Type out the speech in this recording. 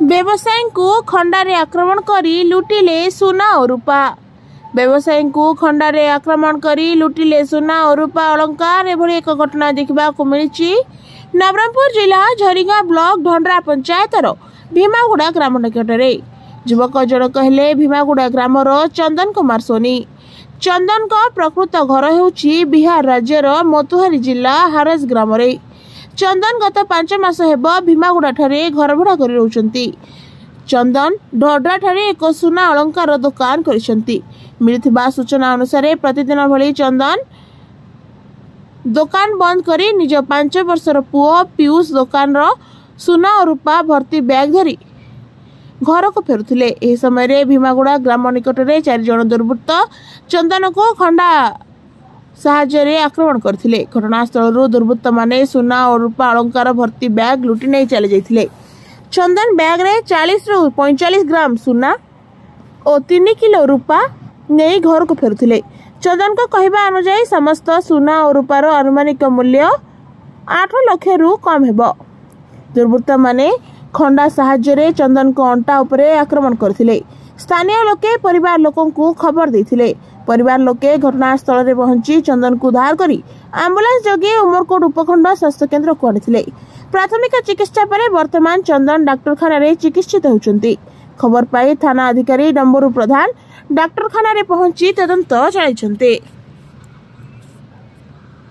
व्यवसायी को खंडारे आक्रमण करी लुटिले सुना और रूपा। व्यवसायी को खंडारे आक्रमण करी लुटिले सुना और रूपा अलंकार एभली एक घटना देखा मिली नवरंगपुर जिला झरीगाँ ब्लॉक ढंडरा पंचायतर भीमागुड़ा ग्राम निकट में। युवक जनक हेले भीमागुड़ा ग्रामर चंदन कुमार सोनी। चंदन का प्रकृत घर होउछि बिहार राज्यर मोतुहारी जिला हारज ग्राम रे। चंदन गत 5 मास हेब भीमागुड़ा ठारे घर भड़ा कर रहउछंती। चंदन ढड्रा ठारे एक सुना अलंकार दुकान करिसंती। मिलिथिबा सूचना अनुसार प्रतिदिन भली चंदन दुकान बंद करी निज 5 वर्षर पुओ पीयूष दुकान रो सुना और रूपा भर्ती बैग धरी घर को फेरुथिले। एही समय रे भीमागुड़ा ग्राम निकट में 4 जन दुर्बृत्त चंदन को खंडा साहाय्य आक्रमण करथिले। घटनास्थल दुर्बृत्त माने सुना और रूपा अलंकार भर्ती बैग लुटि नहीं चले जाइथिले। चंदन बैग रे 40 रु 45 ग्राम सुना और 3 किलो रूपा नहीं घर को फेरुथिले। चंदन को कहवा अनुसार समस्त सुना और रूपार अनुमानिक मूल्य 8 लाख रु कम हेबो। दुर्बृत्त माने खंडा साहाय्य चंदन को अंटा उपरे आक्रमण करथिले। स्थानीय लोके परिवार लोकों को खबर देथिले। परिवार लोके घटनास्थल में पहुंची चंदन को उद्धार करी एम्बुलेंस जोगे उमरकोट उपखंड स्वास्थ्य केन्द्र को आनिथिले। प्राथमिक चिकित्सा पर वर्तमान चंदन डाक्तरखाना रे चिकित्सित होउचंती। खबर पाई थाना अधिकारी डंबरू प्रधान डाक्तरखाना रे पहुंची तदंत चलाइछंती।